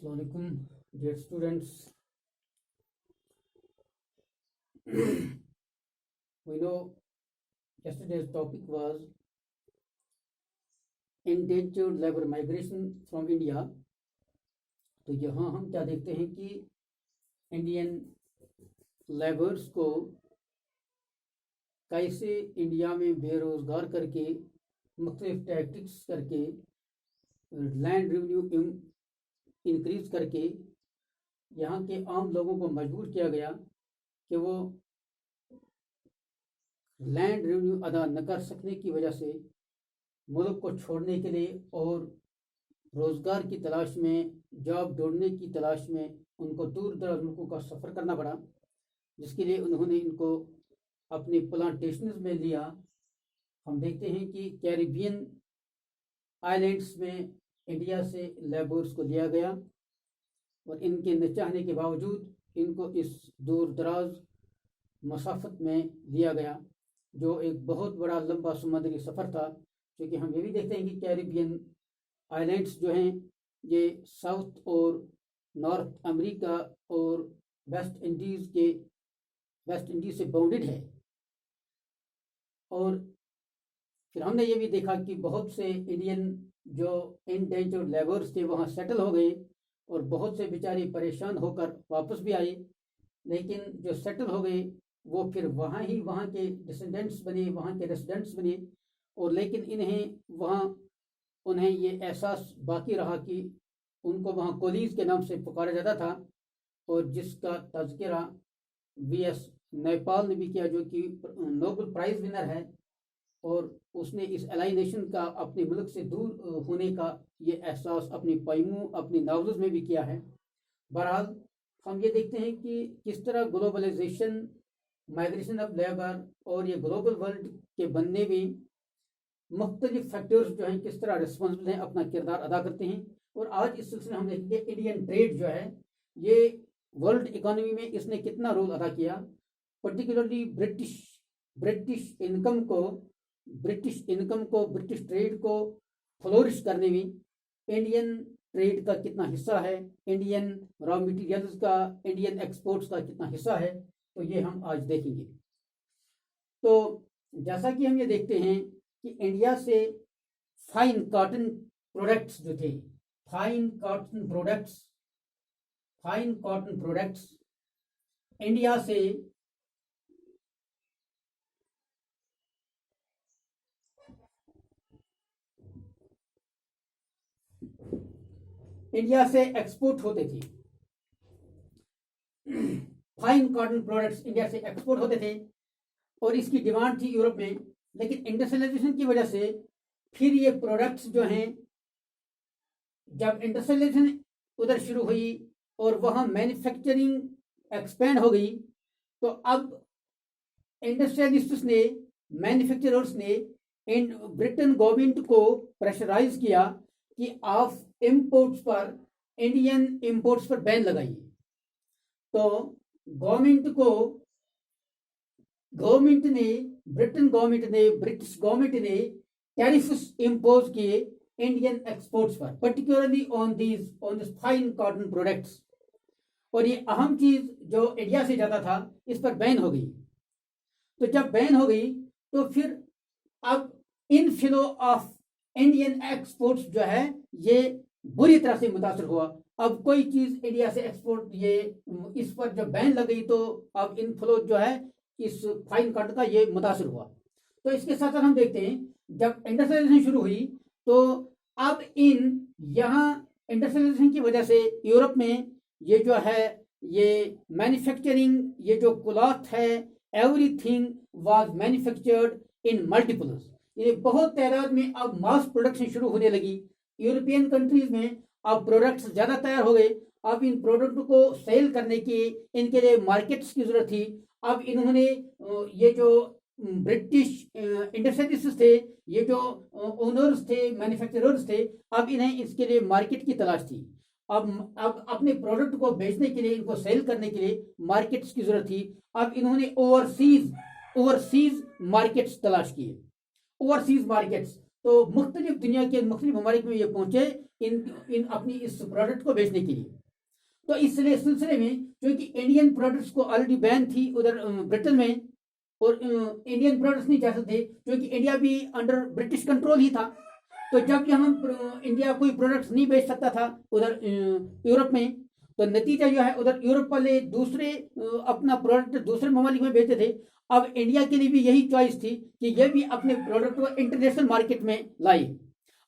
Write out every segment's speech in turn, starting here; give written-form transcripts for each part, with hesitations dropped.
Assalamualaikum, dear students. We know yesterday's topic was endangered labor migration from India. तो यहाँ हम क्या देखते हैं कि इंडियन लेबर्स को कैसे इंडिया में बेरोजगार करके मुख्तलिफ टैक्टिक्स करके लैंड रेवेन्यू इंक्रीज करके यहाँ के आम लोगों को मजबूर किया गया कि वो लैंड रेवेन्यू अदा न कर सकने की वजह से मुल्क को छोड़ने के लिए और रोज़गार की तलाश में, जॉब ढूंढने की तलाश में उनको दूर दराज मुल्कों का सफ़र करना पड़ा, जिसके लिए उन्होंने इनको अपनी प्लांटेशंस में लिया। हम देखते हैं कि कैरिबियन आइलैंड्स में इंडिया से लेबर्स को लिया गया और इनके न चाहने के बावजूद इनको इस दूर दराज मसाफत में लिया गया, जो एक बहुत बड़ा लंबा समुद्री सफ़र था। क्योंकि हम ये भी देखते हैं कि कैरिबियन आइलैंड्स जो हैं ये साउथ और नॉर्थ अमेरिका और वेस्ट इंडीज़ से बाउंडेड है। और फिर हमने ये भी देखा कि बहुत से इंडियन जो इंडेंजर्ड लेबर्स थे वहाँ सेटल हो गए और बहुत से बेचारे परेशान होकर वापस भी आए, लेकिन जो सेटल हो गए वो फिर वहाँ के डिसेंडेंट्स बने, वहाँ के रेसिडेंट्स बने। और लेकिन उन्हें ये एहसास बाकी रहा कि उनको वहाँ कोलीज के नाम से पुकारा जाता था, और जिसका तज़किरा वी.एस. नैपाल ने भी किया, जो कि नोबेल प्राइज़ विनर है, और उसने इस एलाइनेशन का, अपने मुल्क से दूर होने का ये एहसास अपनी पोइमों, अपनी नावल्स में भी किया है। बहरहाल हम ये देखते हैं कि किस तरह ग्लोबलाइजेशन, माइग्रेशन ऑफ लेबर और ये ग्लोबल वर्ल्ड के बनने में मुख्तलिफ फैक्टर्स जो हैं किस तरह रिस्पॉन्सिबल हैं, अपना किरदार अदा करते हैं। और आज इस सिलसिले में हम देखेंगे इंडियन ट्रेड जो है ये वर्ल्ड इकोनॉमी में इसने कितना रोल अदा किया, पर्टिकुलरली ब्रिटिश इनकम को, ब्रिटिश ट्रेड को फ्लोरिश करने में इंडियन ट्रेड का कितना हिस्सा है, इंडियन रॉ मटेरियल्स का, इंडियन एक्सपोर्ट्स का कितना हिस्सा है, तो ये हम आज देखेंगे। तो जैसा कि हम ये देखते हैं कि इंडिया से फाइन कॉटन प्रोडक्ट्स जो थे, फाइन कॉटन प्रोडक्ट्स इंडिया से एक्सपोर्ट होते थे। फाइन कॉटन प्रोडक्ट्स इंडिया से एक्सपोर्ट होते थे और इसकी डिमांड थी यूरोप में। लेकिन इंडस्ट्रियलाइजेशन की वजह से फिर ये प्रोडक्ट्स जो हैं, जब इंडस्ट्रियलाइजेशन उधर शुरू हुई और वहाँ मैन्युफैक्चरिंग एक्सपेंड हो गई, तो अब इंडस्ट्रियलिस्ट्स ने, मैन्युफैक्चरर्स ने ब्रिटेन गवर्नमेंट को प्रेशराइज किया कि आप इंपोर्ट्स पर, इंडियन इंपोर्ट्स पर बैन लगाइए। तो ब्रिटिश गवर्नमेंट ने टैरिफ्स इंपोज किए इंडियन एक्सपोर्ट्स पर, particularly on this fine cotton products. और ये अहम चीज जो इंडिया से जाता था इस पर बैन हो गई। तो जब बैन हो गई तो फिर अब इनफ्लो ऑफ इंडियन एक्सपोर्ट्स जो है ये बुरी तरह से मुतासर हुआ। अब कोई चीज इंडिया से एक्सपोर्ट, ये इस पर जब बैन लग गई तो अब इनफ्लो जो है इस फाइन कॉटन का ये मुतासर हुआ। तो इसके साथ साथ हम देखते हैं जब इंडस्ट्रियलाइजेशन शुरू हुई तो अब यहाँ इंडस्ट्रियलाइजेशन की वजह से यूरोप में ये जो है, ये मैन्युफैक्चरिंग, ये जो क्लॉथ है, everything was manufactured in multiples. ये बहुत तादाद में अब मास प्रोडक्शन शुरू होने लगी। यूरोपियन कंट्रीज में अब प्रोडक्ट्स ज़्यादा तैयार हो गए। अब इन प्रोडक्ट को सेल करने की इनके लिए मार्केट्स की ज़रूरत थी। अब इन्होंने ये जो ब्रिटिश इंडस्ट्रियलिस्ट्स थे, ये जो ओनर्स थे, मैन्युफैक्चरर्स थे, अब इन्हें इसके लिए मार्केट की तलाश थी। अब अपने प्रोडक्ट को बेचने के लिए, इनको सेल करने के लिए मार्केट्स की जरूरत थी। अब इन्होंने ओवरसीज मार्केट्स तलाश किए। ओवरसीज मार्केट्स तो मुख्तलिफ दुनिया के मुख्तलिफ ममालिक में ये पहुंचे इन इन अपनी इस प्रोडक्ट को बेचने के लिए। तो इसलिए सिलसिले में क्योंकि इंडियन प्रोडक्ट्स को ऑलरेडी बैन थी उधर ब्रिटेन में, और इंडियन प्रोडक्ट्स नहीं जा सकते क्योंकि इंडिया भी अंडर ब्रिटिश कंट्रोल ही था। तो जब यहाँ इंडिया कोई प्रोडक्ट्स नहीं बेच सकता था उधर यूरोप में, तो नतीजा जो है उधर यूरोप वाले दूसरे अपना प्रोडक्ट दूसरे ममालिक में बेचते थे। अब इंडिया के लिए भी यही चॉइस थी कि ये भी अपने प्रोडक्ट को इंटरनेशनल मार्केट में लाए।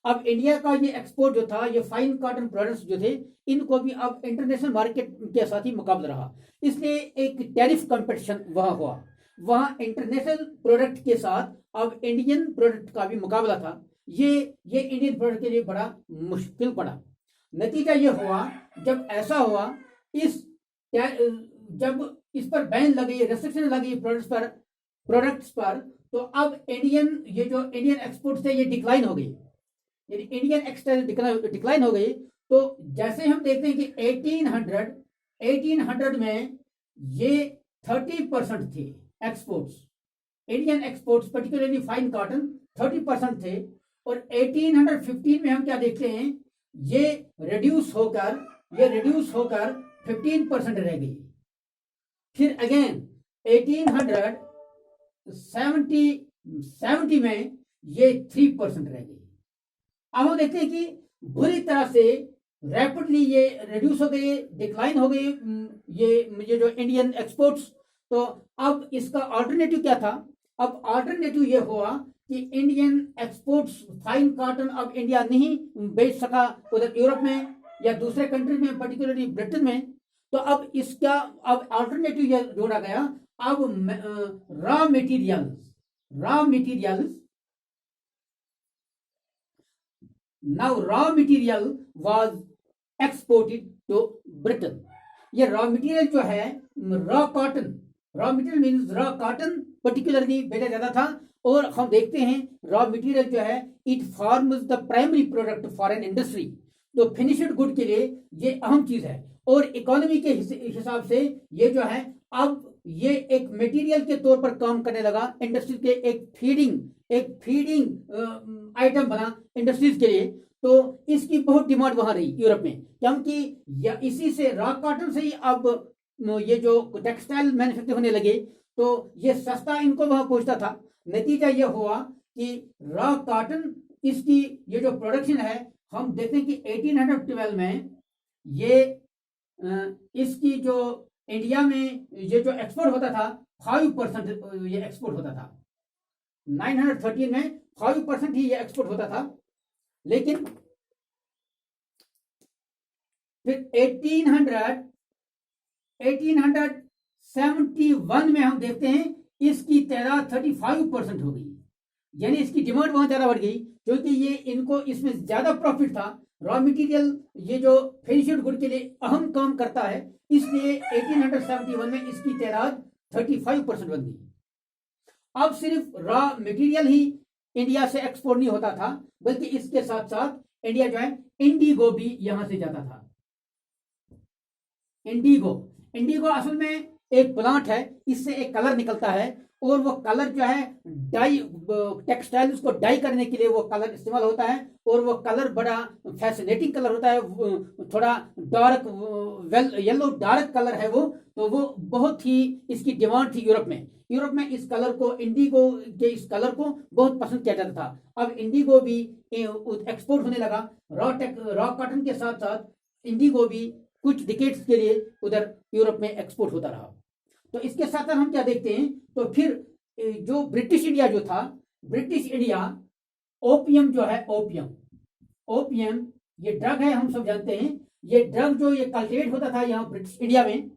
अब इंडिया का ये एक्सपोर्ट जो था, ये फाइन कॉटन प्रोडक्ट्स जो थे, इनको भी अब इंटरनेशनल मार्केट के साथ ही मुकाबला रहा, इसलिए एक टैरिफ कंपटीशन वहां हुआ। वहां इंटरनेशनल प्रोडक्ट के साथ अब इंडियन प्रोडक्ट का भी मुकाबला था। ये इंडियन प्रोडक्ट के लिए बड़ा मुश्किल पड़ा। नतीजा ये हुआ, जब ऐसा हुआ, जब इस पर बैन लगी, रेस्ट्रिक्शन लगी प्रोडक्ट्स पर, तो अब ये जो इंडियन एक्सपोर्ट थे ये डिक्लाइन हो गई, यानी इंडियन एक्सपोर्ट डिक्लाइन हो गई। तो जैसे हम देखते हैं कि 1800 में ये 30% थे exports, Indian exports particularly fine cotton 30% थे, और 1815 में हम क्या देखते हैं, ये रिड्यूस होकर 15% रह गई। फिर अगेन 1870 में ये 3% रह गई। अब हम देखते हैं कि बुरी तरह से रैपिडली ये रिड्यूस हो गई, डिक्लाइन हो गई ये जो इंडियन एक्सपोर्ट्स। तो अब इसका अल्टरनेटिव क्या था? अब अल्टरनेटिव ये हुआ कि इंडियन एक्सपोर्ट्स फाइन कॉटन अब इंडिया नहीं बेच सका उधर यूरोप में या दूसरे कंट्री में, पर्टिकुलरली ब्रिटेन में। तो अब इसका अल्टरनेटिव ये ढूंढा गया। अब raw material was exported to Britain. ये रॉ मटेरियल जो है, raw material means raw cotton particularly बेचा जाता था। और हम देखते हैं रॉ मटेरियल जो है, it forms the primary product for an industry. तो फिनिश्ड गुड के लिए ये अहम चीज है, और इकोनॉमी के हिसाब से ये जो है, अब ये एक मटेरियल के तौर पर काम करने लगा इंडस्ट्री के, एक फीडिंग आइटम बना इंडस्ट्रीज के लिए। तो इसकी बहुत डिमांड वहां रही यूरोप में, क्योंकि इसी से रॉ कॉटन से ही अब ये जो टेक्सटाइल मैन्युफैक्चर होने लगे, तो ये सस्ता इनको वहां पहुंचता था। नतीजा ये हुआ कि रॉ कॉटन इसकी ये जो प्रोडक्शन है, हम देखते हैं कि 1812 में ये इसकी जो इंडिया में ये जो एक्सपोर्ट होता था 5% ये एक्सपोर्ट होता था। 913 में 5% ही ये एक्सपोर्ट होता था। लेकिन फिर 1871 में हम देखते हैं इसकी तादाद 35% हो गई, यानी इसकी डिमांड बहुत ज्यादा बढ़ गई, क्योंकि ये इनको इसमें ज्यादा प्रॉफिट था। रॉ मटेरियल ये जो फिनिश्ड गुड के लिए अहम काम करता है, इसलिए 1871 में इसकी तादाद 35% बन गई। अब सिर्फ रॉ मटेरियल ही इंडिया से एक्सपोर्ट नहीं होता था, बल्कि इसके साथ साथ इंडिया जो है, इंडिगो भी यहां से जाता था। इंडिगो असल में एक प्लांट है, इससे एक कलर निकलता है, और वो कलर जो है डाई टेक्सटाइल्स को डाई करने के लिए वो कलर इस्तेमाल होता है, और वो कलर बड़ा फैसिनेटिंग कलर होता है, थोड़ा डार्क येलो डार्क कलर है वो। तो वो बहुत ही इसकी डिमांड थी यूरोप में इस कलर को, इंडिगो के इस कलर को बहुत पसंद किया जाता था। अब इंडिगो भी एक्सपोर्ट होने लगा। रॉ कॉटन के साथ साथ इंडिगो भी कुछ डिकेड्स के लिए उधर यूरोप में एक्सपोर्ट होता रहा। तो इसके साथ हम क्या देखते हैं, तो फिर जो ब्रिटिश इंडिया जो था, ब्रिटिश इंडिया ओपियम जो है, ओपियम ये ड्रग है, हम सब जानते हैं। ये ड्रग जो ये कल्टिवेट होता था यहाँ ब्रिटिश इंडिया में,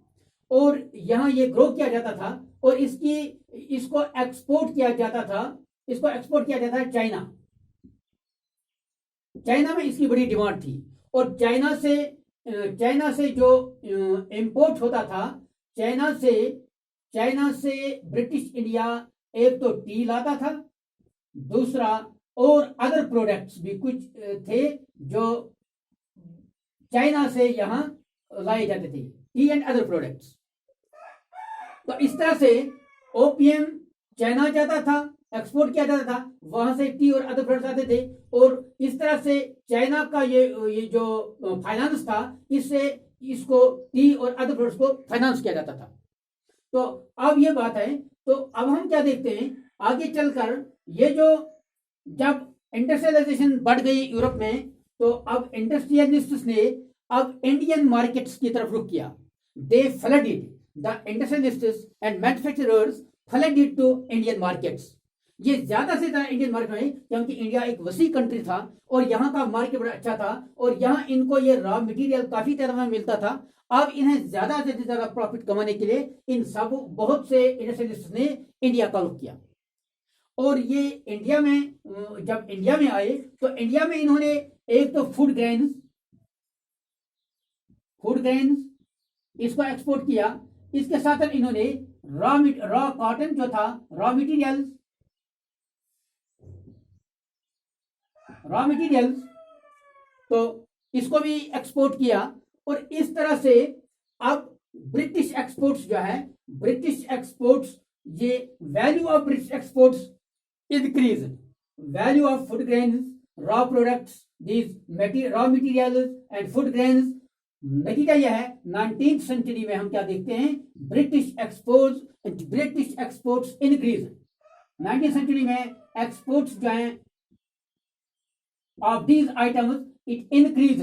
और यहाँ ये ग्रो किया जाता था, और इसको एक्सपोर्ट किया जाता था चाइना में इसकी बड़ी डिमांड थी। और चाइना से जो इंपोर्ट होता था, चाइना से ब्रिटिश इंडिया एक तो टी लाता था, दूसरा और अदर प्रोडक्ट्स भी कुछ थे जो चाइना से यहां लाए जाते थे, टी एंड अदर प्रोडक्ट्स। तो इस तरह से ओपियम चाइना जाता था एक्सपोर्ट किया जाता था, वहां से टी और अदर प्रोडक्ट्स आते थे, और इस तरह से चाइना का ये जो फाइनेंस था, इससे इसको टी और अदर प्रोडक्ट्स को फाइनेंस किया जाता था। तो अब ये बात है, तो अब हम क्या देखते हैं आगे चलकर, ये जो जब इंडस्ट्रियलाइजेशन बढ़ गई यूरोप में, तो अब इंडस्ट्रियलिस्ट्स ने अब इंडियन मार्केट्स की तरफ रुख किया। They flooded the industrialists and manufacturers flooded to Indian markets. ये ज्यादा से ज्यादा इंडियन मार्केट में, क्योंकि इंडिया एक वसी कंट्री था और यहाँ का मार्केट बड़ा अच्छा था, और यहाँ इनको ये रॉ मटेरियल काफी तरह में मिलता था। अब इन्हें ज्यादा से ज्यादा प्रॉफिट कमाने के लिए इन सब बहुत से इंडस्ट्रियलिस्ट ने इंडिया का रुख किया। और ये इंडिया में, जब इंडिया में आए तो इंडिया में इन्होंने एक तो फूड ग्रेन्स इसको एक्सपोर्ट किया। इसके साथ इन्होंने रॉ कॉटन जो था, रॉ मटेरियल्स, तो इसको भी एक्सपोर्ट किया। और इस तरह से अब ब्रिटिश एक्सपोर्ट्स जो है, ब्रिटिश एक्सपोर्ट्स, ये value of British exports increase, value of food grains, raw products, these raw materials and food grains. नतीजा यह है 19th सेंचुरी में हम क्या देखते हैं, British exports increase. 19th century में एक्सपोर्ट्स जो हैं of these items it increase,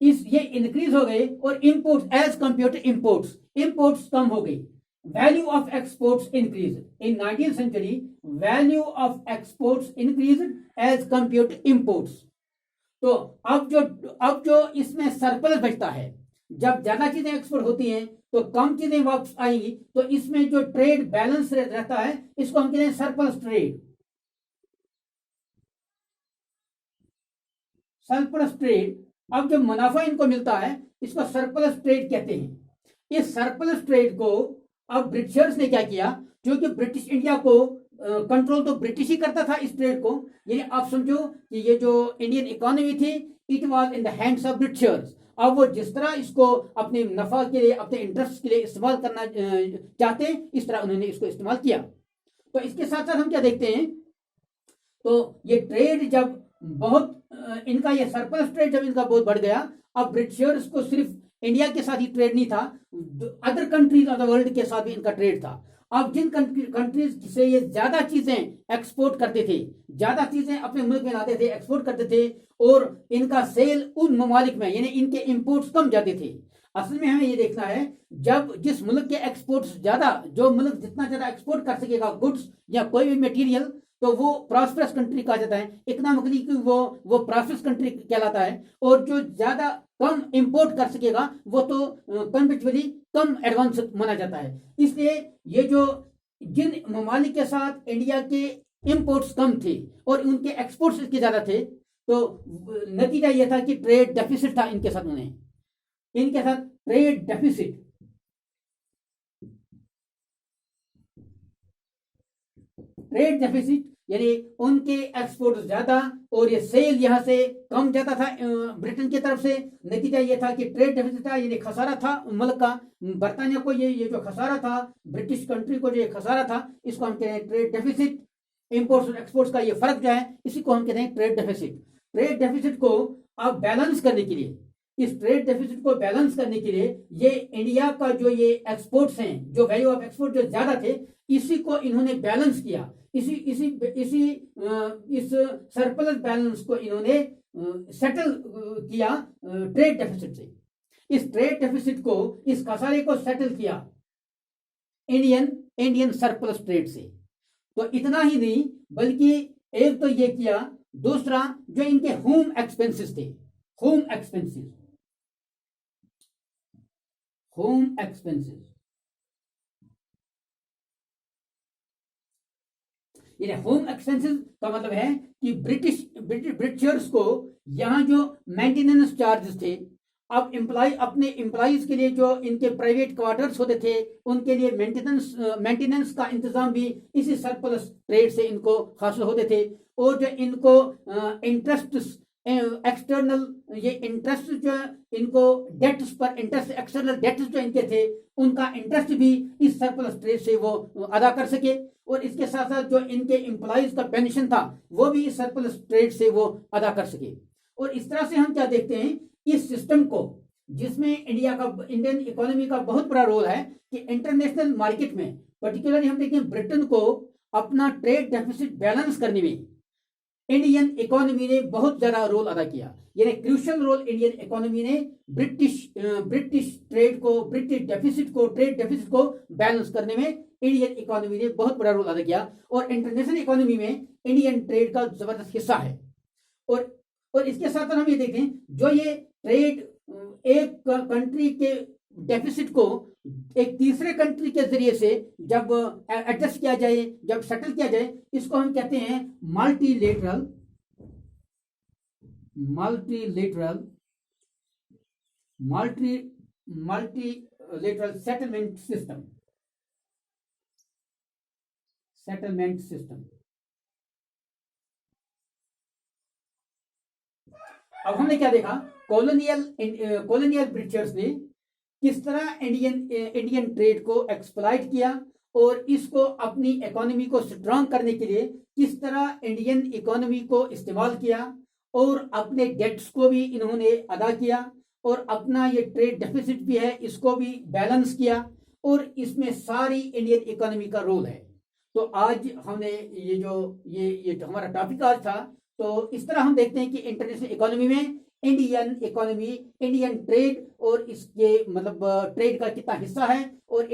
ये इंक्रीज हो गए। और imports as compare to imports कम हो गई। Value of exports increase in 19th century, value of exports increase as compare to imports. तो अब जो इसमें सरप्लस बचता है, जब ज्यादा चीजें एक्सपोर्ट होती हैं तो कम चीजें वापस आएंगी, तो इसमें जो ट्रेड बैलेंस रहता है, इसको हम कहते हैं सरप्लस ट्रेड। अब जो मुनाफा इनको मिलता है, इसको सरप्लस ट्रेड कहते हैं। इस सरप्लस ट्रेड को अब ब्रिटिशर्स ने क्या किया, क्योंकि ब्रिटिश इंडिया को कंट्रोल तो ब्रिटिश ही करता था इस ट्रेड को। यानी आप समझो कि ये जो इंडियन इकोनॉमी थी, it was in the hands of Britishers. अब वो जिस तरह इसको अपने नफा के लिए, अपने इंटरेस्ट के लिए इस्तेमाल करना चाहते हैं, इस तरह उन्होंने इसको इस्तेमाल किया। तो इसके साथ साथ हम क्या देखते हैं, तो ये ट्रेड जब बहुत इनका, ये सरप्लस ट्रेड जब इनका बहुत बढ़ गया, अब ब्रिटिशर्स को सिर्फ इंडिया के साथ ही ट्रेड नहीं था, other countries of the world के साथ भी इनका ट्रेड था। अब जिन कंट्रीज से ये ज्यादा चीजें एक्सपोर्ट करते थे, ज्यादा चीजें अपने मुल्क में लाते थे, एक्सपोर्ट करते थे, और इनका सेल उन ममालिक में, यानी इनके इंपोर्ट्स कम जाते थे। असल में हमें ये देखना है, जब जिस मुल्क के एक्सपोर्ट्स ज्यादा, जो मुल्क जितना ज्यादा एक्सपोर्ट कर सकेगा गुड्स या कोई भी मटेरियल, तो वो प्रॉस्परस कंट्री कहा जाता है। इकोनॉमिकली वो प्रॉस्परस कंट्री कहलाता है। और जो ज्यादा कम इंपोर्ट कर सकेगा, वो तो कंपेरेटिवली कम एडवांस माना जाता है। इसलिए ये जो जिन ममालिक के साथ इंडिया के इंपोर्ट्स कम थे और उनके एक्सपोर्ट्स इसके ज्यादा थे, तो नतीजा यह था कि ट्रेड डेफिसिट था इनके साथ, इनके साथ ट्रेड डेफिसिट। यानी उनके एक्सपोर्ट ज्यादा और ये सेल यहां से कम जाता था ब्रिटेन की तरफ से। नतीजा ये था कि ट्रेड डेफिसिट था, यानी खसारा था मुल्क का। बरतानिया को ये जो खसारा था, ब्रिटिश कंट्री को जो ये खसारा था, इसको हम कहते हैं ट्रेड डेफिसिट। इंपोर्ट्स और एक्सपोर्ट्स का ये फर्क जो है, इसी को हम कहते हैं ट्रेड डेफिसिट। ट्रेड डेफिसिट को अब बैलेंस करने के लिए, इस ट्रेड डेफिसिट को बैलेंस करने के लिए, ये इंडिया का जो ये एक्सपोर्ट्स हैं, जो वैल्यू ऑफ एक्सपोर्ट जो ज्यादा थे, इसी को इन्होंने बैलेंस किया। इस सरप्लस बैलेंस को इन्होंने सेटल किया ट्रेड डेफिसिट से। इस ट्रेड डेफिसिट को, इस खसारे को सेटल किया इंडियन सरप्लस ट्रेड से। तो इतना ही नहीं, बल्कि एक तो ये किया, दूसरा जो इनके होम एक्सपेंसेस थे, होम एक्सपेंसेस ये होम एक्सपेंसेस का मतलब है कि ब्रिटिशर्स को यहां जो मेंटेनेंस चार्जेस थे, अब अपने एम्प्लॉइज के लिए जो इनके प्राइवेट क्वार्टर्स होते थे, उनके लिए मेंटेनेंस का इंतजाम भी इसी सरप्लस ट्रेड से इनको हासिल होते थे। और जो इनको इंटरेस्ट एक्सटर्नल ये इंटरेस्ट जो इनको डेट्स पर इंटरेस्ट, एक्सटर्नल डेट्स जो इनके थे उनका इंटरेस्ट भी इस सरप्लस ट्रेड से वो अदा कर सके, और इसके साथ साथ जो इनके एम्प्लॉइज का पेंशन था वो भी इस सरप्लस ट्रेड से वो अदा कर सके। और इस तरह से हम क्या देखते हैं, इस सिस्टम को जिसमें इंडियन इकोनॉमी का बहुत बड़ा रोल है कि इंटरनेशनल मार्केट में पर्टिकुलरली हम देखते हैं ब्रिटेन को अपना ट्रेड डेफिसिट बैलेंस करने में इंडियन इकोनॉमी ने बहुत ज्यादा रोल अदा किया, यानी क्रूशियल रोल इंडियन इकोनॉमी ने ब्रिटिश ट्रेड डेफिसिट को बैलेंस करने में इंडियन इकोनॉमी ने बहुत बड़ा रोल अदा किया, और इंटरनेशनल इकोनॉमी में इंडियन ट्रेड का जबरदस्त हिस्सा है। और इसके साथ हम ये देखते हैं जो ये ट्रेड एक कंट्री के डेफिसिट को एक तीसरे कंट्री के जरिए से जब एडजस्ट किया जाए, जब सेटल किया जाए, इसको हम कहते हैं मल्टीलेटरल सेटलमेंट सिस्टम। अब हमने क्या देखा, कॉलोनियल ब्रिटिशर्स ने किस तरह इंडियन ट्रेड को एक्सप्लॉइट किया, और इसको अपनी इकोनॉमी को स्ट्रांग करने के लिए किस तरह इंडियन इकोनॉमी को इस्तेमाल किया, और अपने डेट्स को भी इन्होंने अदा किया, और अपना ये ट्रेड डेफिसिट भी है इसको भी बैलेंस किया, और इसमें सारी इंडियन इकोनॉमी का रोल है। तो आज हमने ये जो हमारा टॉपिक आज था, तो इस तरह हम देखते हैं कि इंटरनेशनल इकोनॉमी में इंडियन ट्रेड और इसके मतलब ट्रेड का कितना हिस्सा है, और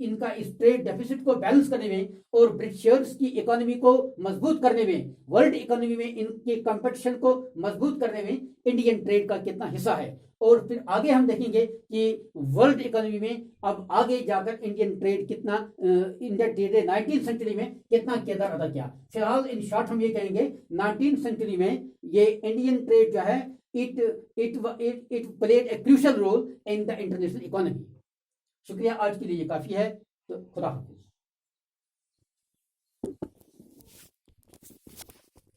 इनका इस ट्रेड डेफिसिट को बैलेंस करने में और ब्रिटिशर्स की इकोनॉमी को मजबूत करने में, वर्ल्ड इकोनॉमी में इनके कंपटीशन को मजबूत करने में इंडियन ट्रेड का कितना हिस्सा है। और फिर आगे हम देखेंगे कि वर्ल्ड इकोनॉमी में अब आगे जाकर इंडियन ट्रेड कितना, इंडियन ट्रेड ने 19th सेंचुरी में कितना किरदार अदा किया। फिलहाल इन शॉर्ट हम ये कहेंगे 19th सेंचुरी में ये इंडियन ट्रेड जो है it played a crucial role in the international economy. शुक्रिया, आज के लिए ये काफी है, तो खुदा हाफिज।